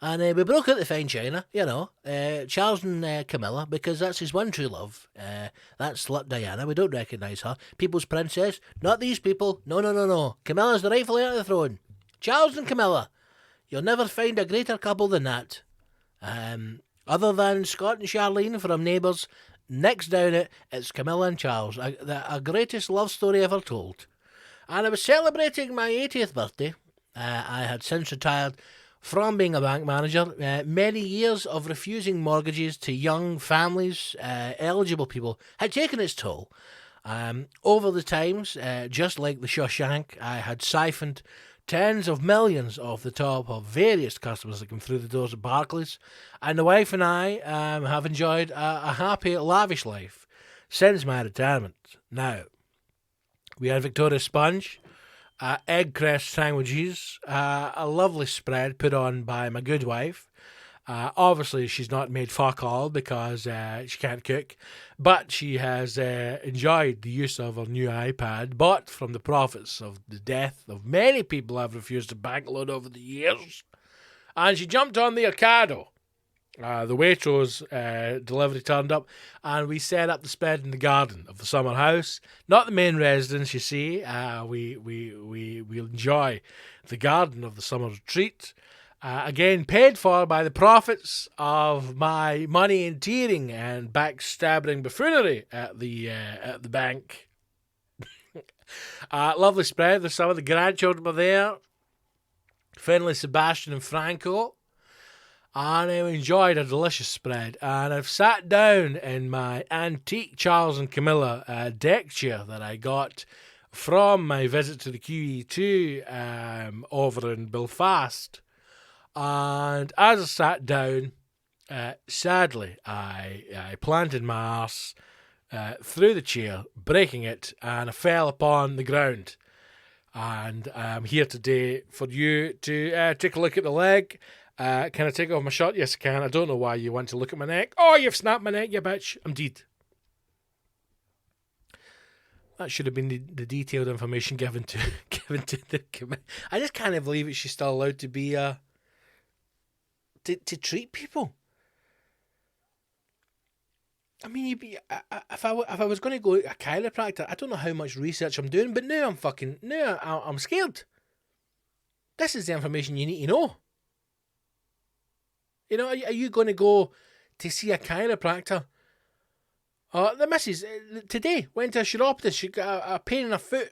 And we broke out the fine china, Charles and Camilla, because that's his one true love. That's slut Diana. We don't recognise her. People's princess. Not these people. No. Camilla's the rightful heir to the throne. Charles and Camilla. You'll never find a greater couple than that. Other than Scott and Charlene from Neighbours, next down it's Camilla and Charles. A greatest love story ever told. And I was celebrating my 80th birthday. I had since retired from being a bank manager. Many years of refusing mortgages to young families, eligible people, had taken its toll. Over the times, just like the Shawshank, I had siphoned tens of millions off the top of various customers that come through the doors of Barclays, and the wife and I have enjoyed a happy, lavish life since my retirement. Now, we had Victoria Sponge, egg crest sandwiches, a lovely spread put on by my good wife. Obviously, she's not made fuck all because she can't cook, but she has enjoyed the use of her new iPad, bought from the profits of the death of many people I've refused to bankload over the years. And she jumped on the Ocado. The Waitrose delivery turned up, and we set up the spread in the garden of the summer house. Not the main residence, you see. We enjoy the garden of the summer retreat. Again, paid for by the profits of my money-endearing and backstabbing buffoonery at the bank. Lovely spread. Some of the grandchildren were there. Finlay, Sebastian and Franco. And I enjoyed a delicious spread. And I've sat down in my antique Charles and Camilla deck chair that I got from my visit to the QE2 over in Belfast. And as I sat down, sadly, I planted my arse through the chair, breaking it, and I fell upon the ground. And I'm here today for you to take a look at the leg. Can I take off my shirt? Yes, I can. I don't know why you want to look at my neck. Oh, you've snapped my neck, you bitch. I'm dead. That should have been the detailed information given to the committee. I just can't believe it. She's still allowed to be to treat people. I mean, if I was going to go to a chiropractor, I don't know how much research I'm doing, but now I'm scared. This is the information you need to know. You know, are you going to go to see a chiropractor? The missus today went to a chiropodist. She got a pain in her foot.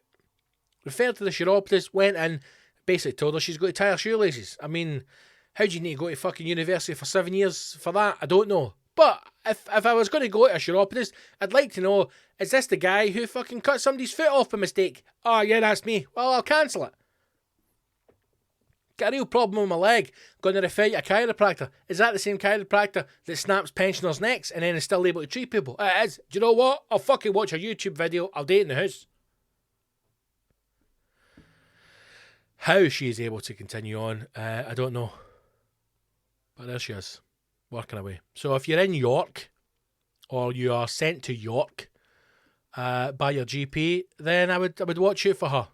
Referred to the chiropodist, went in, basically told her she's got to tie her shoelaces. I mean, how do you need to go to fucking university for 7 years for that? I don't know. But if I was going to go to a chiropodist, I'd like to know, is this the guy who fucking cut somebody's foot off by mistake? Oh, yeah, that's me. Well, I'll cancel it. Got a real problem with my leg. Going to refer you to a chiropractor. Is that the same chiropractor that snaps pensioners' necks and then is still able to treat people? It is. Do you know what? I'll fucking watch a YouTube video. I'll date in the house. How she is able to continue on, I don't know. But there she is, working away. So if you're in York, or you are sent to York by your GP, then I would watch out for her.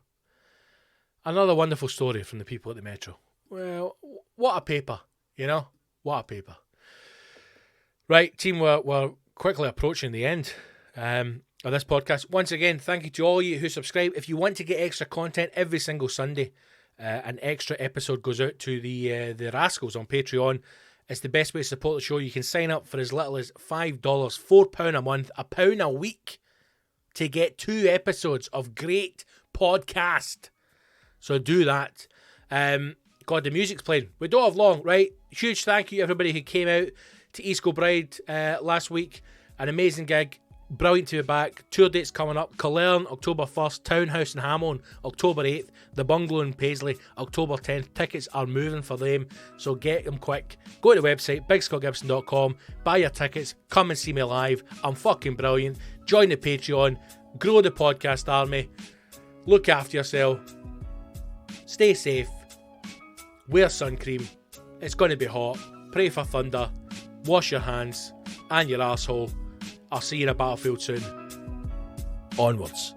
Another wonderful story from the people at the Metro. Well, what a paper, you know? What a paper. Right, team, we're quickly approaching the end of this podcast. Once again, thank you to all you who subscribe. If you want to get extra content every single Sunday, an extra episode goes out to the Rascals on Patreon. It's the best way to support the show. You can sign up for as little as $5, £4 a month, £1 a week to get 2 episodes of great podcast. So do that. God, the music's playing. We don't have long, right? Huge thank you to everybody who came out to East Kilbride last week. An amazing gig. Brilliant to be back. Tour dates coming up. Killearn, October 1st. Townhouse in Hamilton, October 8th. The Bungalow in Paisley, October 10th. Tickets are moving for them, so get them quick. Go to the website, bigscottgibson.com. Buy your tickets. Come and see me live. I'm fucking brilliant. Join the Patreon. Grow the podcast army. Look after yourself. Stay safe. Wear sun cream. It's going to be hot. Pray for thunder. Wash your hands and your arsehole. I'll see you in a battlefield soon. Onwards.